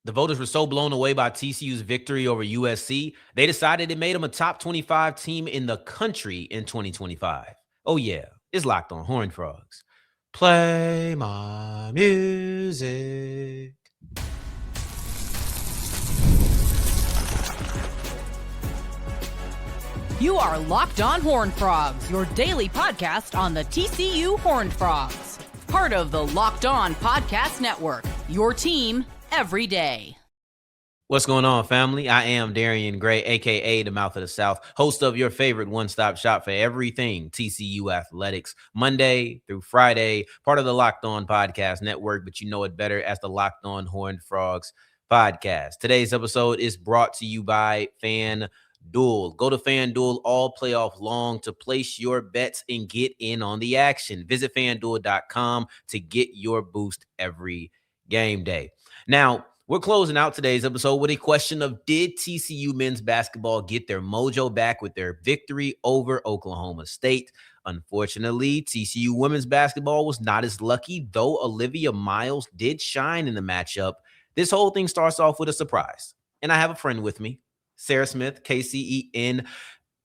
The voters were so blown away by TCU's victory over USC, they decided it made them a top 25 team in the country in 2025. Oh, yeah, it's Locked On Horned Frogs. Play my music. You are Locked On Horned Frogs, your daily podcast on the TCU Horned Frogs. Part of the Locked On Podcast Network, your team every day. What's going on, family? I am Darrion Gray, a.k.a. the Mouth of the South, host of your favorite one-stop shop for everything TCU athletics, Monday through Friday, part of the Locked On Podcast Network, but you know it better as the Locked On Horned Frogs podcast. Today's episode is brought to you by FanDuel. Go to FanDuel all playoff long to place your bets and get in on the action. Visit FanDuel.com to get your boost every game day. Now, we're closing out today's episode with a question of, did TCU men's basketball get their mojo back with their victory over Oklahoma State? Unfortunately, TCU women's basketball was not as lucky, though Olivia Miles did shine in the matchup. This whole thing starts off with a surprise, and I have a friend with me, Sarah Smith, KCEN.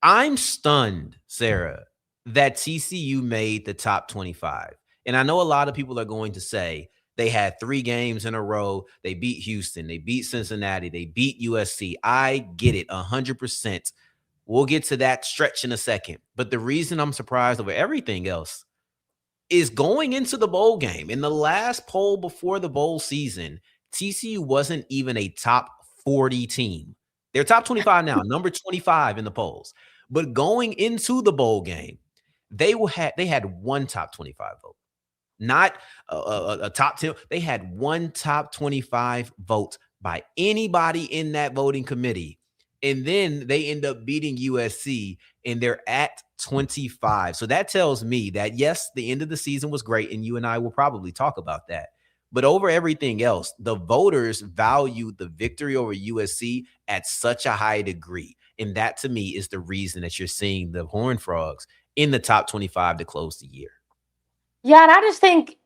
I'm stunned, Sarah, that TCU made the top 25. And I know a lot of people are going to say, they had 3 games in a row. They beat Houston. They beat Cincinnati. They beat USC. I get it 100%. We'll get to that stretch in a second. But the reason I'm surprised over everything else is going into the bowl game. In the last poll before the bowl season, TCU wasn't even a top 40 team. They're top 25 now, number 25 in the polls. But going into the bowl game, they had one top 25 vote. Not a top 10. They had one top 25 vote by anybody in that voting committee. And then they end up beating USC, and they're at 25. So that tells me that, yes, the end of the season was great, and you and I will probably talk about that. But over everything else, the voters valued the victory over USC at such a high degree. And that, to me, is the reason that you're seeing the Horned Frogs in the top 25 to close the year. Yeah, and I just think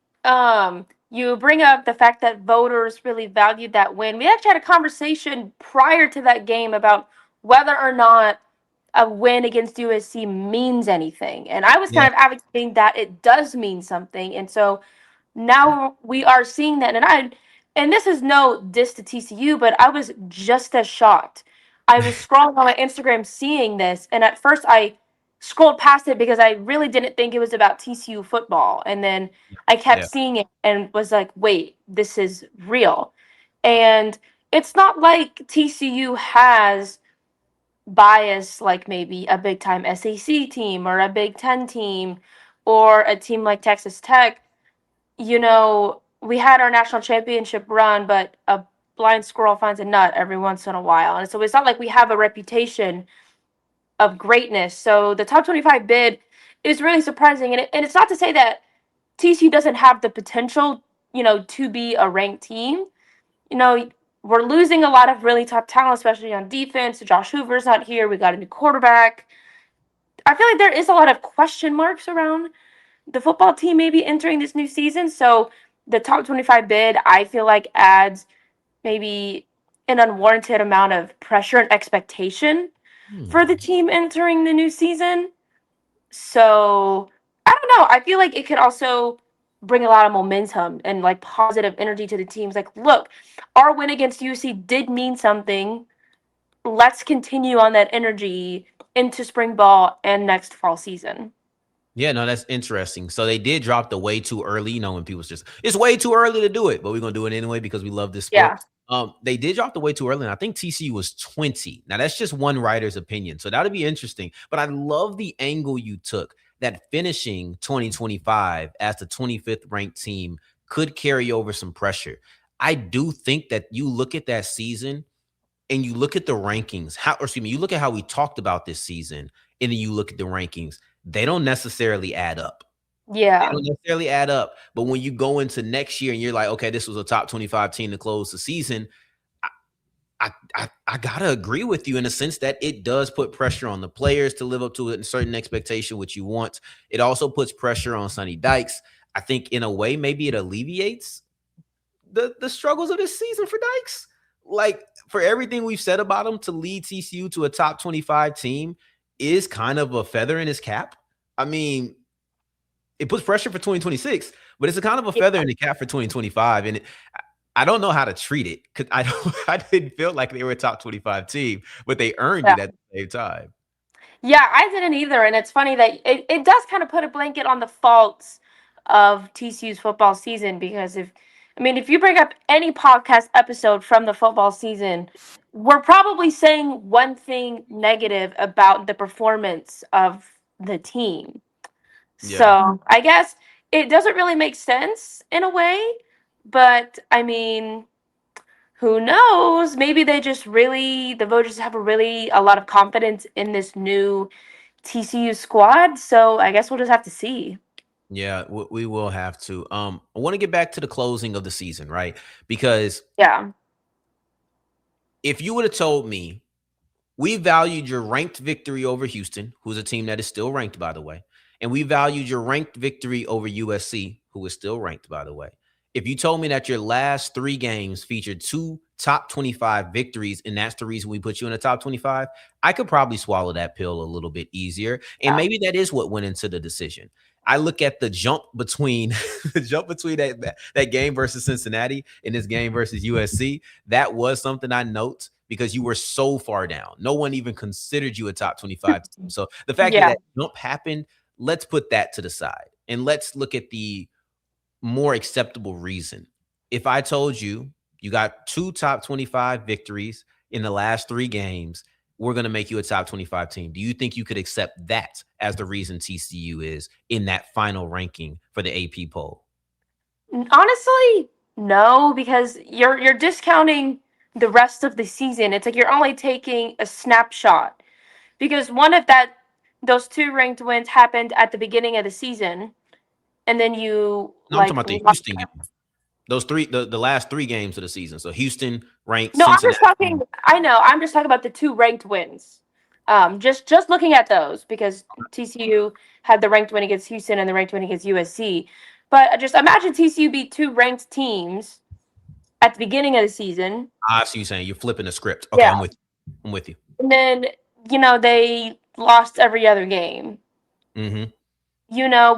you bring up the fact that voters really valued that win. We actually had a conversation prior to that game about whether or not a win against USC means anything. And I was kind of advocating that it does mean something. And so now we are seeing that. And this is no diss to TCU, but I was just as shocked. I was scrolling on my Instagram seeing this, and at first I scrolled past it because I really didn't think it was about TCU football. And then I kept seeing it and was like, wait, this is real. And it's not like TCU has bias like maybe a big time SEC team or a Big Ten team or a team like Texas Tech. You know, we had our national championship run, but a blind squirrel finds a nut every once in a while. And so it's not like we have a reputation of greatness. So the top 25 bid is really surprising. And it's not to say that TCU doesn't have the potential, to be a ranked team. We're losing a lot of really top talent, especially on defense. Josh Hoover's not here. We got a new quarterback. I feel like there is a lot of question marks around the football team maybe entering this new season. So the top 25 bid, I feel like, adds maybe an unwarranted amount of pressure and expectation for the team entering the new season. So I don't know. I feel like it could also bring a lot of momentum and like positive energy to the teams. Like, look, our win against UC did mean something. Let's continue on that energy into spring ball and next fall season. Yeah, no, that's interesting. So they did drop the way too early. When people's just, it's way too early to do it, but we're going to do it anyway because we love this sport. Yeah. They did drop the way too early, and I think TCU was 20. Now, that's just one writer's opinion, so that'll be interesting. But I love the angle you took, that finishing 2025 as the 25th ranked team could carry over some pressure. I do think that you look at that season and you look at the rankings, you look at how we talked about this season, and then you look at the rankings, they don't necessarily add up. Yeah. They don't necessarily add up. But when you go into next year and you're like, okay, this was a top 25 team to close the season, I gotta agree with you in the sense that it does put pressure on the players to live up to a certain expectation, which you want. It also puts pressure on Sonny Dykes. I think in a way, maybe it alleviates the struggles of this season for Dykes. like for everything we've said about him, to lead TCU to a top 25 team is kind of a feather in his cap. I mean, it puts pressure for 2026, but it's a kind of a feather in the cap for 2025. And I don't know how to treat it because I didn't feel like they were a top 25 team, but they earned Yeah. it at the same time. Yeah, I didn't either. And it's funny that it does kind of put a blanket on the faults of TCU's football season because if you bring up any podcast episode from the football season, we're probably saying one thing negative about the performance of the team. Yeah. So I guess it doesn't really make sense in a way, but who knows? Maybe the voters have a lot of confidence in this new TCU squad. So I guess we'll just have to see. Yeah, we will have to. I want to get back to the closing of the season, right? Because Yeah. if you would have told me we valued your ranked victory over Houston, who's a team that is still ranked, by the way, and we valued your ranked victory over USC, who is still ranked, by the way. If you told me that your last 3 games featured 2 top 25 victories, and that's the reason we put you in the top 25, I could probably swallow that pill a little bit easier. And maybe that is what went into the decision. I look at the jump between that game versus Cincinnati and this game versus USC. That was something I note because you were so far down. No one even considered you a top 25 team. So the fact that that jump happened, let's put that to the side and let's look at the more acceptable reason. If I told you you got 2 top 25 victories in the last 3 games, we're going to make you a top 25 team. Do you think you could accept that as the reason TCU is in that final ranking for the AP poll? Honestly, no, because you're discounting the rest of the season. It's like you're only taking a snapshot. Because one of those 2 ranked wins happened at the beginning of the season, and then you No, I'm talking about the Houston game. Those 3, the last 3 games of the season. So Houston ranked. No, Cincinnati. I'm just talking. I know. I'm just talking about the 2 ranked wins. Just looking at those because TCU had the ranked win against Houston and the ranked win against USC. But just imagine TCU beat 2 ranked teams at the beginning of the season. I see you saying you're flipping the script. Okay, yeah. I'm with you. And then they lost every other game. Mm-hmm.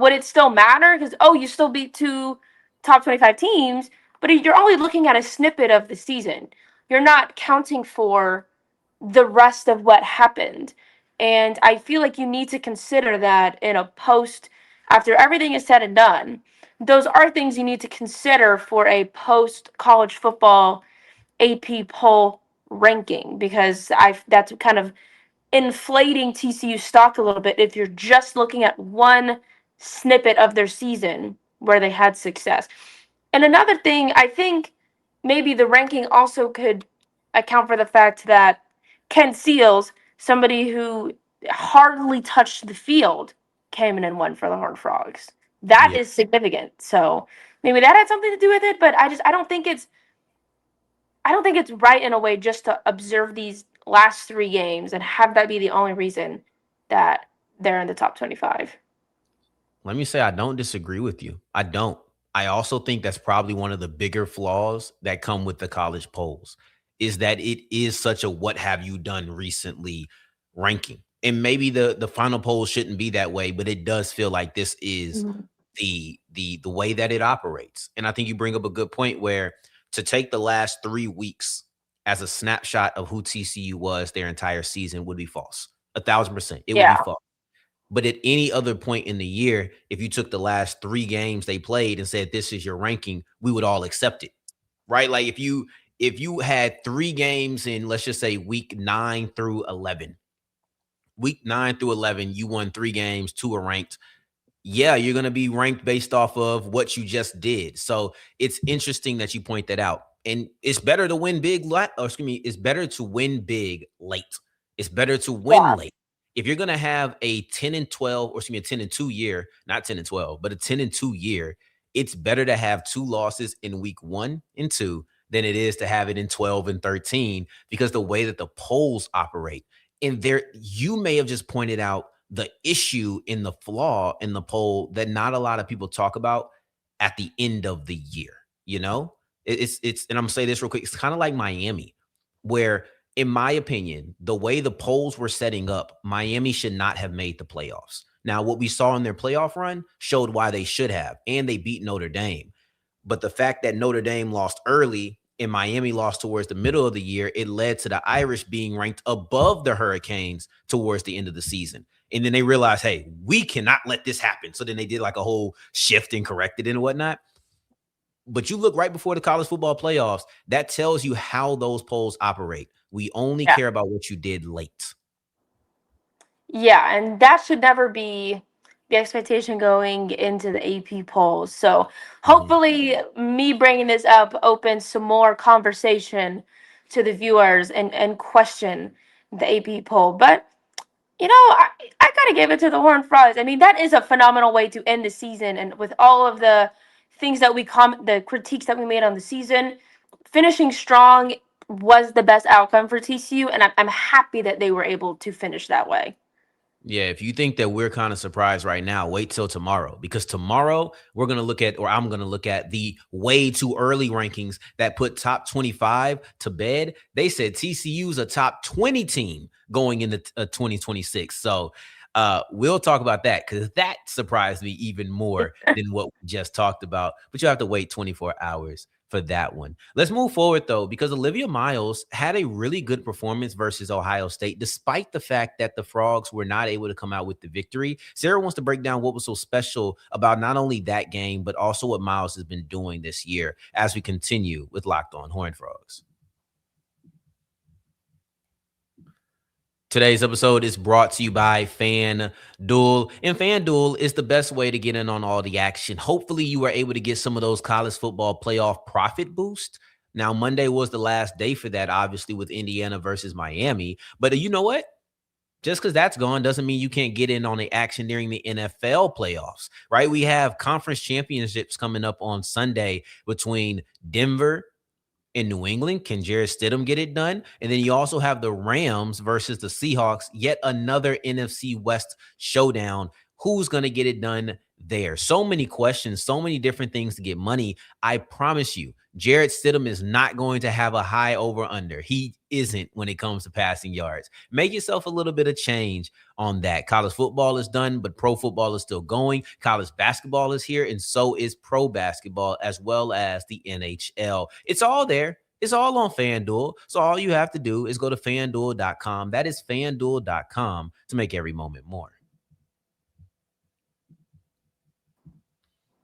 Would it still matter? Because you still beat 2 top 25 teams, but you're only looking at a snippet of the season. You're not counting for the rest of what happened. And I feel like you need to consider that in a post, after everything is said and done. Those are things you need to consider for a post college football AP poll ranking, because that's kind of inflating TCU stock a little bit if you're just looking at one snippet of their season where they had success. And another thing, I think maybe the ranking also could account for the fact that Ken Seals, somebody who hardly touched the field, came in and won for the Horned Frogs. That is significant. So maybe that had something to do with it, but I don't think it's right in a way just to observe these last 3 games and have that be the only reason that they're in the top 25. Let me say I don't disagree with you. I don't. I also think that's probably one of the bigger flaws that come with the college polls is that it is such a what have you done recently ranking. And maybe the final poll shouldn't be that way, but it does feel like this is the way that it operates. And I think you bring up a good point where to take the last 3 weeks as a snapshot of who TCU was their entire season would be false. 1,000%. It would be false. But at any other point in the year, if you took the last 3 games they played and said, this is your ranking, we would all accept it, right? Like if you had 3 games in, let's just say week 9 through 11, you won 3 games, 2 are ranked. Yeah, you're going to be ranked based off of what you just did. So it's interesting that you point that out. And it's better to win big, it's better to win big late. It's better to win late. If you're going to have a 10-12, or a 10-2 year, not 10-12, but a 10-2 year, it's better to have 2 losses in week 1 and 2 than it is to have it in 12 and 13, because the way that the polls operate. And there, you may have just pointed out the issue in the flaw in the poll that not a lot of people talk about at the end of the year. It's and I'm gonna say this real quick. It's kind of like Miami. where, in my opinion, the way the polls were setting up, Miami should not have made the playoffs. Now, what we saw in their playoff run showed why they should have, and they beat Notre Dame. But the fact that Notre Dame lost early and Miami lost towards the middle of the year, it led to the Irish being ranked above the Hurricanes towards the end of the season. And then they realized, hey, we cannot let this happen. So then they did like a whole shift and corrected it and whatnot. But you look right before the college football playoffs, that tells you how those polls operate. We only care about what you did late. Yeah, and that should never be the expectation going into the AP polls. So hopefully, me bringing this up opens some more conversation to the viewers and question the AP poll. But I gotta give it to the Horned Frogs. I mean, that is a phenomenal way to end the season, and with all of the things that the critiques that we made on the season, finishing strong was the best outcome for TCU, and I'm happy that they were able to finish that way. Yeah, if you think that we're kind of surprised right now, wait till tomorrow, because tomorrow we're going to look at, or I'm going to look at, the way too early rankings that put top 25 to bed. They said TCU's a top 20 team going into 2026. So we'll talk about that, because that surprised me even more than what we just talked about. But you have to wait 24 hours for that one. Let's move forward, though, because Olivia Miles had a really good performance versus Ohio State, despite the fact that the Frogs were not able to come out with the victory. Sarah wants to break down what was so special about not only that game, but also what Miles has been doing this year as we continue with Locked On Horned Frogs. Today's episode is brought to you by FanDuel, and FanDuel is the best way to get in on all the action. Hopefully you were able to get some of those college football playoff profit boost. Now, Monday was the last day for that, obviously, with Indiana versus Miami. But you know what? Just because that's gone doesn't mean you can't get in on the action during the NFL playoffs, right? We have conference championships coming up on Sunday between Denver in New England. Can Jarrett Stidham get it done? And then you also have the Rams versus the Seahawks, yet another NFC West showdown. Who's going to get it done there? So many questions, so many different things to get money. I promise you, Jarrett Stidham is not going to have a high over under. He isn't when it comes to passing yards. Make yourself a little bit of change on that. College football is done, but pro football is still going. College basketball is here, and so is pro basketball, as well as the NHL. It's all there. It's all on FanDuel. So all you have to do is go to FanDuel.com. That is FanDuel.com to make every moment more.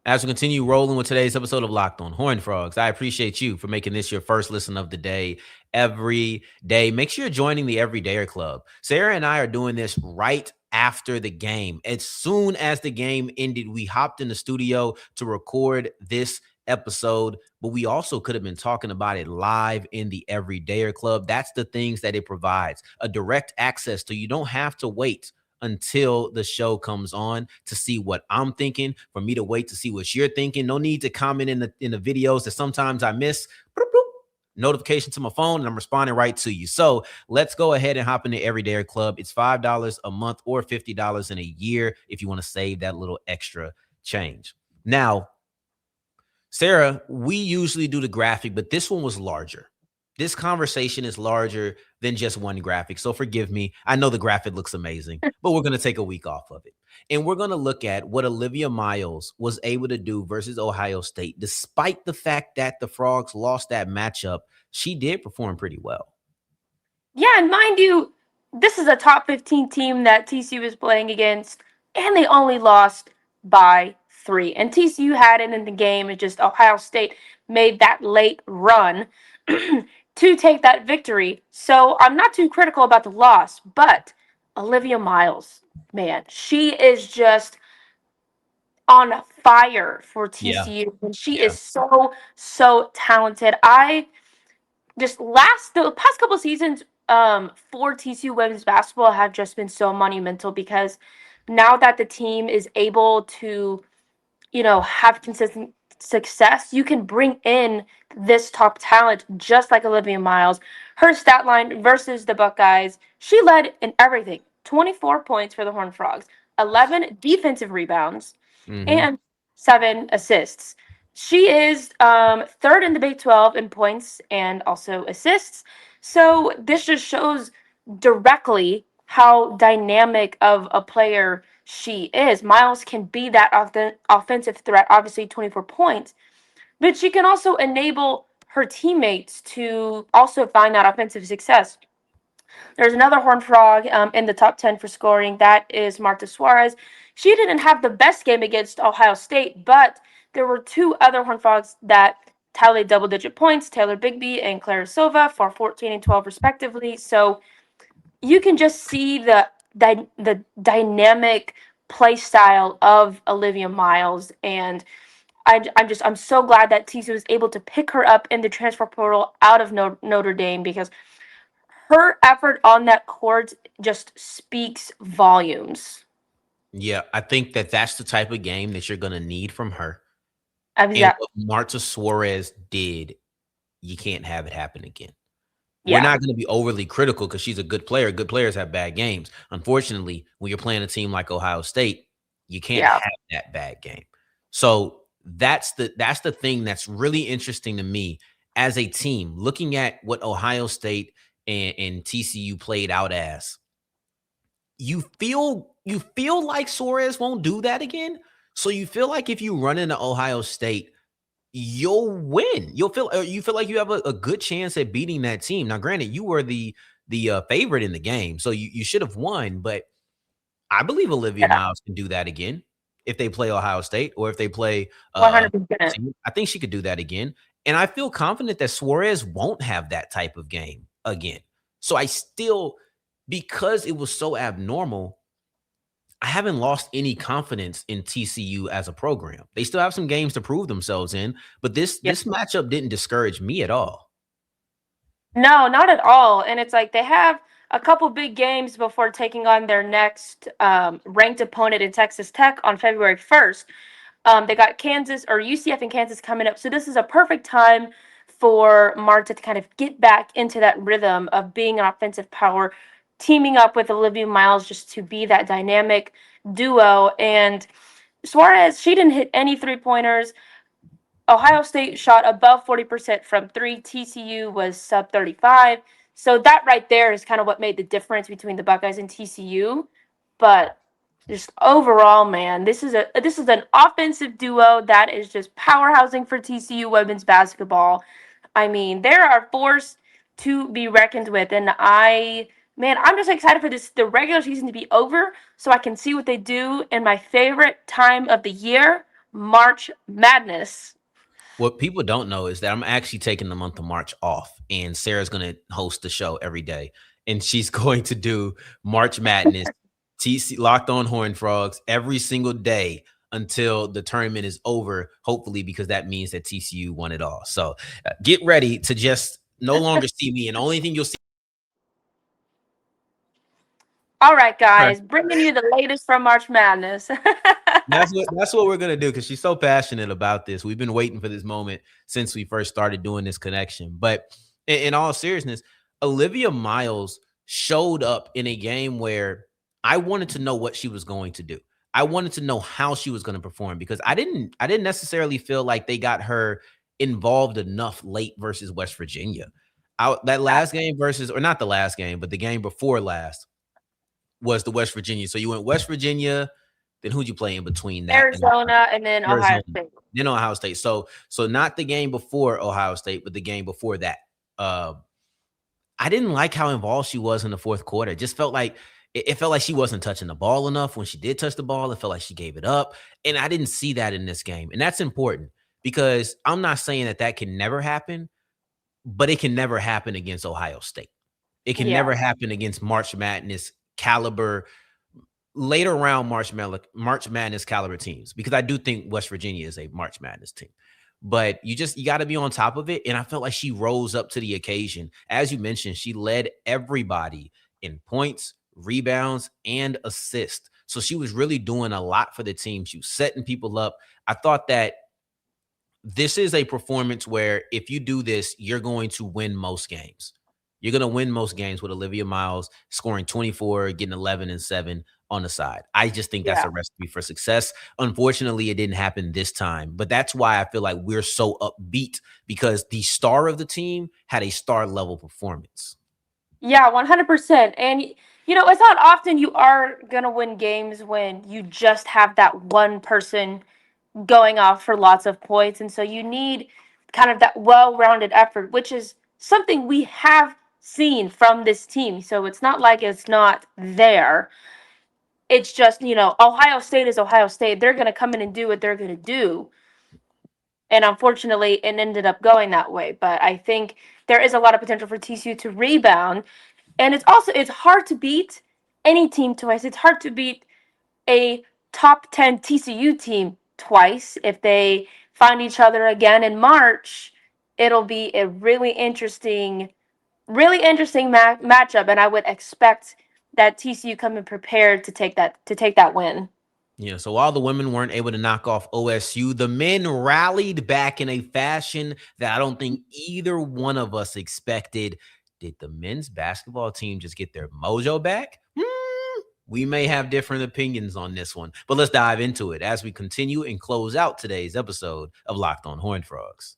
As we continue rolling with today's episode of Locked On Horned Frogs, I appreciate you for making this your first listen of the day every day. Make sure you're joining the Everydayer Club. Sarah and I are doing this right after the game. As soon as the game ended, we hopped in the studio to record this episode, but we also could have been talking about it live in the Everydayer Club. That's the things that it provides, a direct access to. You don't have to wait until the show comes on to see what I'm thinking, for me to wait to see what you're thinking. No need to comment in the videos that sometimes I miss. Boop, boop. Notification to my phone, and I'm responding right to you. So let's go ahead and hop in the Everydayer Club. It's $5 a month or $50 in a year if you want to save that little extra change. Now, Sarah, we usually do the graphic, but this one was larger. This conversation is larger than just one graphic. So forgive me. I know the graphic looks amazing, but we're going to take a week off of it. And we're going to look at what Olivia Miles was able to do versus Ohio State. Despite the fact that the Frogs lost that matchup, she did perform pretty well. Yeah, and mind you, this is a top 15 team that TCU is playing against, and they only lost by 3. And TCU had it in the game. It's just Ohio State made that late run to take that victory. So I'm not too critical about the loss, but Olivia Miles, man, she is just on fire for TCU. And she is so talented. The past couple seasons for TCU women's basketball have just been so monumental, because now that the team is able to, have consistent success, you can bring in this top talent just like Olivia Miles. Her stat line versus the Buckeyes, she led in everything. 24 points for the Horned Frogs, 11 defensive rebounds, and 7 assists. She is third in the Big 12 in points and also assists. So this just shows directly how dynamic of a player she is. Miles can be that offensive threat, obviously 24 points, but she can also enable her teammates to also find that offensive success. There's another Horned Frog in the top 10 for scoring. That is Marta Suarez. She didn't have the best game against Ohio State, but there were two other Horned Frogs that tallied double digit points, Taylor Bigby and Clara Silva for 14 and 12 respectively. So you can just see the dynamic play style of Olivia Miles, and I'm so glad that TCU was able to pick her up in the transfer portal out of Notre Dame, because her effort on that court just speaks volumes. Yeah, I think that that's the type of game that you're going to need from her. And Exactly. what Marta Suarez did, you can't have it happen again. We're Yeah. not going to be overly critical because she's a good player. Good players have bad games. Unfortunately, when you're playing a team like Ohio State, you can't Yeah. have that bad game. So that's the thing that's really interesting to me as a team, looking at what Ohio State and TCU played out as. You feel like Suarez won't do that again. So you feel like if you run into Ohio State, you'll win. You feel like you have a good chance at beating that team. Now, granted, you were the favorite in the game, so you should have won. But I believe Olivia Yeah. Miles can do that again if they play Ohio State or if they play 100%. TCU. I think she could do that again, and I feel confident that Suarez won't have that type of game again. So I still, because it was so abnormal, I haven't lost any confidence in TCU as a program. They still have some games to prove themselves in, but this Yeah. this matchup didn't discourage me at all. No, not at all. And it's like they have a couple big games before taking on their next ranked opponent in Texas Tech on February 1st. They got Kansas or UCF and Kansas coming up. So this is a perfect time for Marta to kind of get back into that rhythm of being an offensive power, teaming up with Olivia Miles just to be that dynamic duo. And Suarez, she didn't hit any 3-pointers. Ohio State shot above 40% from three. TCU was sub 35. So that right there is kind of what made the difference between the Buckeyes and TCU. But just overall, man, this is an offensive duo that is just powerhousing for TCU women's basketball. I mean, they are a force to be reckoned with, and I'm just excited for the regular season to be over so I can see what they do in my favorite time of the year, March Madness. What people don't know is that I'm actually taking the month of March off, and Sarah's going to host the show every day, and she's going to do March Madness, TC Locked On Horned Frogs every single day until the tournament is over. Hopefully, because that means that TCU won it all. So get ready to just no longer see me, and the only thing you'll see. All right, guys, bringing you the latest from March Madness. That's what we're gonna do because she's so passionate about this. We've been waiting for this moment since we first started doing this connection. But in all seriousness, Olivia Miles showed up in a game where I wanted to know what she was going to do. I wanted to know how she was going to perform because I didn't necessarily feel like they got her involved enough late versus West Virginia. That last game versus, or not the last game, but the game before last was the West Virginia. So you went West Virginia, then who'd you play in between that? Arizona and then Arizona, Ohio State. then Ohio State. So not the game before Ohio State, but the game before that. I didn't like how involved she was in the fourth quarter. It just felt like it felt like she wasn't touching the ball enough. When she did touch the ball, it felt like she gave it up. And I didn't see that in this game. And that's important because I'm not saying that can never happen, but it can never happen against Ohio State. It can Yeah. never happen against March Madness caliber, later round March Madness caliber teams, because I do think West Virginia is a March Madness team. But you got to be on top of it. And I felt like she rose up to the occasion. As you mentioned, she led everybody in points, rebounds, and assists. So she was really doing a lot for the team. She was setting people up. I thought that this is a performance where if you do this, you're going to win most games. You're going to win most games with Olivia Miles scoring 24, getting 11 and 7. on the side. I just think that's Yeah. a recipe for success. Unfortunately, it didn't happen this time, but that's why I feel like we're so upbeat, because the star of the team had a star level performance. Yeah, 100%. And it's not often you are gonna win games when you just have that one person going off for lots of points, and so you need kind of that well-rounded effort, which is something we have seen from this team. So it's not like it's not there. It's just, Ohio State is Ohio State. They're gonna come in and do what they're gonna do. And unfortunately, it ended up going that way. But I think there is a lot of potential for TCU to rebound. And it's hard to beat any team twice. It's hard to beat a top 10 TCU team twice. If they find each other again in March, it'll be a really interesting matchup, and I would expect that TCU come in prepared to take that win. Yeah, so while the women weren't able to knock off OSU, the men rallied back in a fashion that I don't think either one of us expected. Did the men's basketball team just get their mojo back? We may have different opinions on this one, but let's dive into it as we continue and close out today's episode of Locked on Horned Frogs.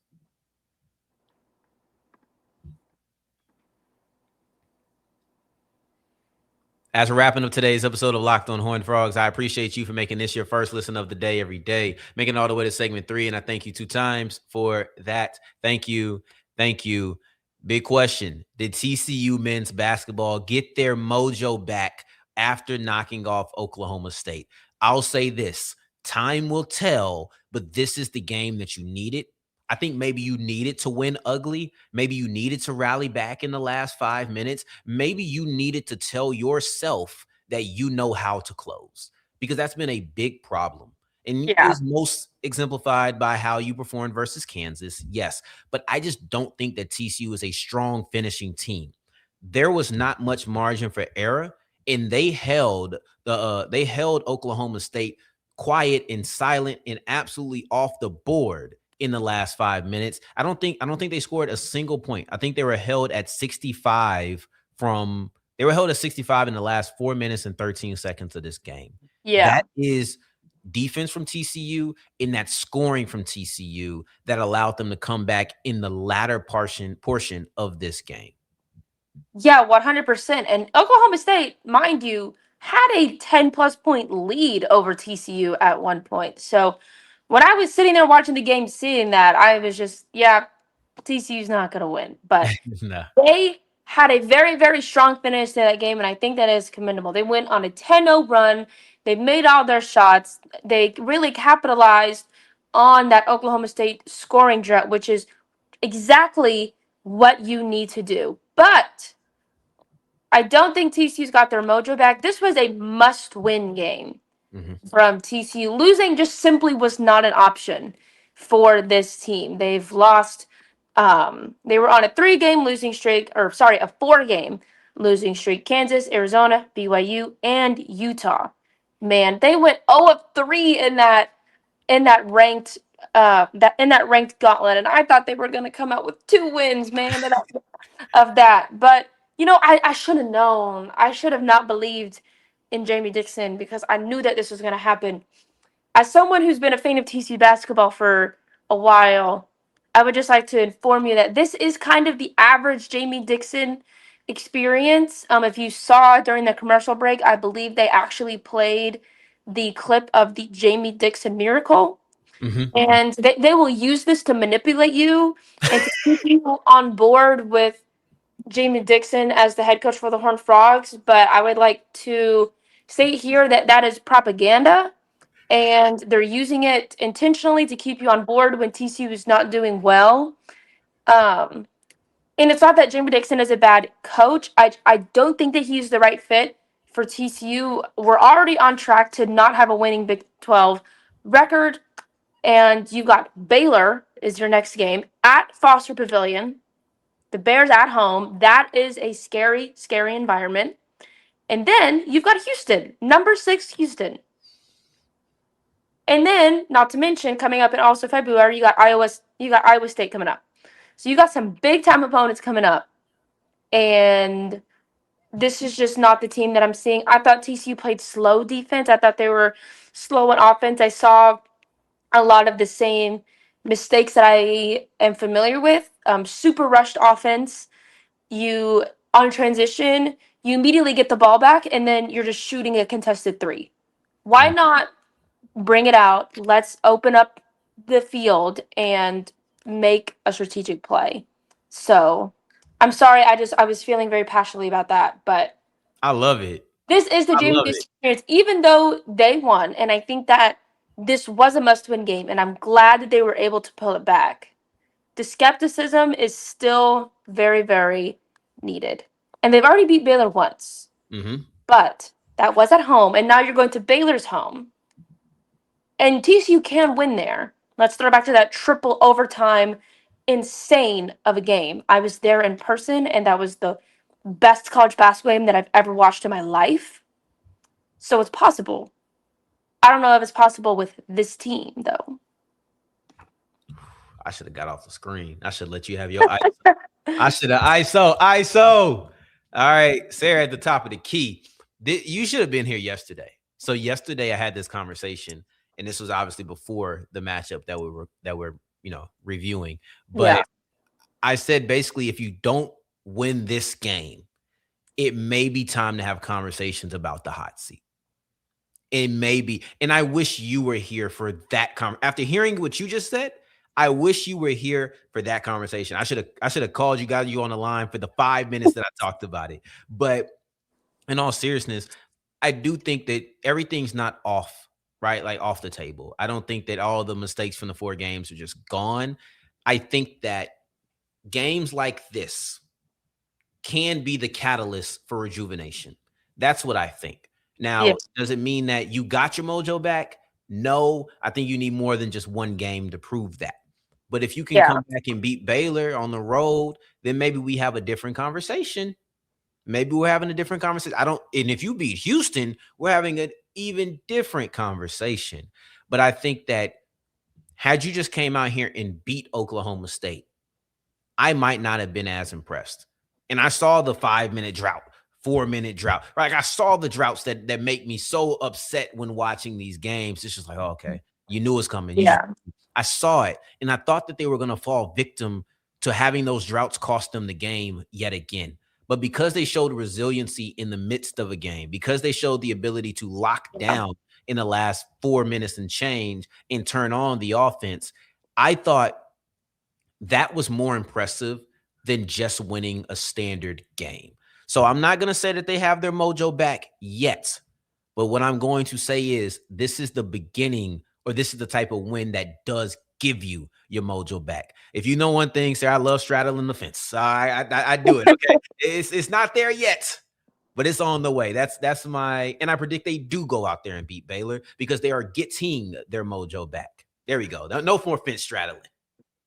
As we're wrapping up today's episode of Locked on Horned Frogs, I appreciate you for making this your first listen of the day every day, making it all the way to segment 3, and I thank you 2 times for that. Thank you. Thank you. Big question. Did TCU men's basketball get their mojo back after knocking off Oklahoma State? I'll say this. Time will tell, but this is the game that you needed. I think maybe you needed to win ugly. Maybe you needed to rally back in the last 5 minutes. Maybe you needed to tell yourself that you know how to close, because that's been a big problem. And it Yeah. was most exemplified by how you performed versus Kansas. Yes, but I just don't think that TCU is a strong finishing team. There was not much margin for error, and they held Oklahoma State quiet and silent and absolutely off the board in the last 5 minutes. I don't think they scored a single point. I think they were held at 65 in the last 4 minutes and 13 seconds of this game. Yeah. That is defense from TCU, and that scoring from TCU that allowed them to come back in the latter portion of this game. Yeah, 100%. And Oklahoma State, mind you, had a 10+ point lead over TCU at one point. So when I was sitting there watching the game, seeing that, I was just, yeah, TCU's not going to win. But No. they had a very, very strong finish to that game, and I think that is commendable. They went on a 10-0 run. They made all their shots. They really capitalized on that Oklahoma State scoring drought, which is exactly what you need to do. But I don't think TCU's got their mojo back. This was a must-win game from TCU. Losing just simply was not an option for this team. They've lost. They were on a 4-game losing streak. Kansas, Arizona, BYU, and Utah. Man, they went 0 of 3 in that ranked gauntlet, and I thought they were going to come out with 2 wins, man, of that. But I should have known. I should have not believed in Jamie Dixon, because I knew that this was going to happen. As someone who's been a fan of TCU basketball for a while, I would just like to inform you that this is kind of the average Jamie Dixon experience. If you saw during the commercial break, I believe they actually played the clip of the Jamie Dixon miracle. And they will use this to manipulate you and to keep you on board with Jamie Dixon as the head coach for the Horned Frogs. But I would like to say here that that is propaganda, and they're using it intentionally to keep you on board when TCU is not doing well. And it's not that Jamie Dixon is a bad coach. I don't think that he's the right fit for TCU. We're already on track to not have a winning Big 12 record. And you got Baylor is your next game at Foster Pavilion. The Bears at home. That is a scary, scary environment. And then you've got Houston, number 6 Houston. And then, not to mention, coming up in also February, you got Iowa State coming up. So you got some big time opponents coming up. And this is just not the team that I'm seeing. I thought TCU played slow defense. I thought they were slow on offense. I saw a lot of the same mistakes that I am familiar with. Super rushed offense. You on transition, you immediately get the ball back, and then you're just shooting a contested three. Why Mm. not bring it out? Let's open up the field and make a strategic play. So, I'm sorry. I was feeling very passionately about that, but I love it. this is the I Jamie love it. Dixon experience, even though they won, and I think that this was a must-win game, and I'm glad that they were able to pull it back. The skepticism is still very, very needed. And they've already beat Baylor once, Hmm. but that was at home, and now you're going to Baylor's home. And TCU can win there. Let's throw back to that triple overtime insane of a game. I was there in person, and that was the best college basketball game that I've ever watched in my life. So it's possible. I don't know if it's possible with this team, though. I should have got off the screen. I should let you have your ISO. I should have ISO. All right, Sarah at the top of the key. You should have been here yesterday. So yesterday I had this conversation, and this was obviously before the matchup that we're reviewing. Yeah. But I said basically, if you don't win this game, it may be time to have conversations about the hot seat. It may be, and I wish you were here for that after hearing what you just said. I wish you were here for that conversation. I should have called you, got you on the line for the 5 minutes that I talked about it. But in all seriousness, I do think that everything's not off, right? Like off the table. I don't think that all the mistakes from the 4 games are just gone. I think that games like this can be the catalyst for rejuvenation. That's what I think. Yeah. Now, does it mean that you got your mojo back? No, I think you need more than just one game to prove that. But if you can Yeah. come back and beat Baylor on the road, then maybe we have a different conversation. Maybe we're having a different conversation. And if you beat Houston, we're having an even different conversation. But I think that had you just came out here and beat Oklahoma State, I might not have been as impressed. And I saw the 5-minute drought, 4-minute drought. Like I saw the droughts that make me so upset when watching these games. It's just like, oh, okay, you knew it was coming. Yeah. I saw it, and I thought that they were going to fall victim to having those droughts cost them the game yet again. But because they showed resiliency in the midst of a game, because they showed the ability to lock down in the last 4 minutes and change and turn on the offense, I thought that was more impressive than just winning a standard game. So I'm not going to say that they have their mojo back yet. But what I'm going to say is this is the beginning, or this is the type of win that does give you your mojo back. If you know one thing, sir, I love straddling the fence. I do it. Okay. It's not there yet, but it's on the way. That's my, and I predict they do go out there and beat Baylor because they are getting their mojo back. There we go. No more fence straddling.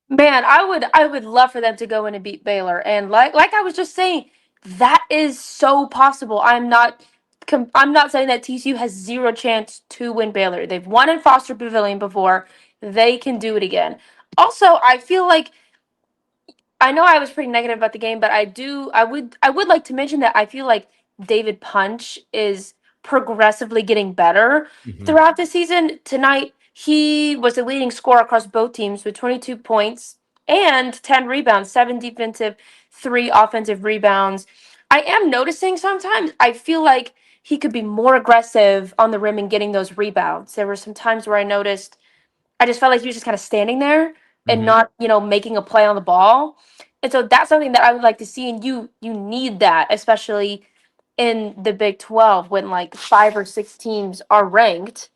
Man, I would love for them to go in and beat Baylor. And like I was just saying, that is so possible. I'm not saying that TCU has zero chance to win Baylor. They've won in Foster Pavilion before. They can do it again. Also, I feel like I know I was pretty negative about the game, but I would like to mention that I feel like David Punch is progressively getting better Mhm. throughout the season. Tonight, he was the leading scorer across both teams with 22 points and 10 rebounds, 7 defensive, 3 offensive rebounds. I am noticing sometimes I feel like he could be more aggressive on the rim and getting those rebounds. There were some times where I just felt like he was just kind of standing there and Mhm. not, making a play on the ball. And so that's something that I would like to see. And you need that, especially in the Big 12 when like 5 or 6 teams are ranked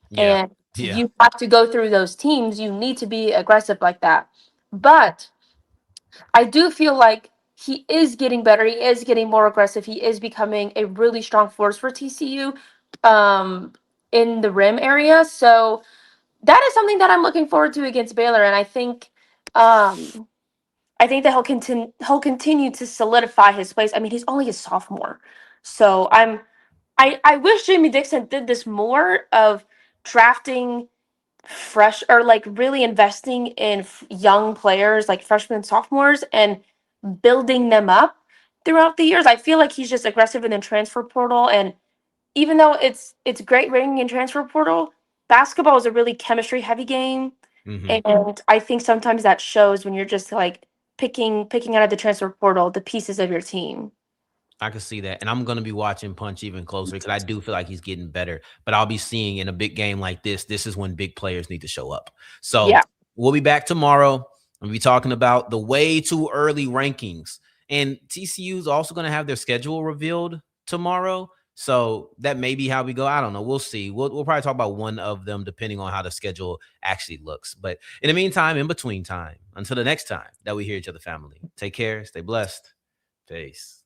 Yeah. and Yeah. you have to go through those teams. You need to be aggressive like that. But I do feel like he is getting better. He is getting more aggressive. He is becoming a really strong force for TCU um, in the rim area. So that is something that I'm looking forward to against Baylor, and I think that he'll continue to solidify his place. I mean, he's only a sophomore, so I wish Jamie Dixon did this more of drafting fresh or like really investing in young players like freshmen and sophomores and building them up throughout the years. I feel like he's just aggressive in the transfer portal, and even though it's great ranking in transfer portal, basketball is a really chemistry heavy game, and I think sometimes that shows when you're just like picking out of the transfer portal the pieces of your team. I can see that. And I'm going to be watching Punch even closer because I do feel like he's getting better. But I'll be seeing in a big game like this is when big players need to show up. So Yeah. we'll be back tomorrow. We'll be talking about the way too early rankings. And TCU is also going to have their schedule revealed tomorrow. So that may be how we go. I don't know. We'll see. We'll probably talk about one of them depending on how the schedule actually looks. But in the meantime, in between time, until the next time that we hear each other, family, take care, stay blessed. Peace.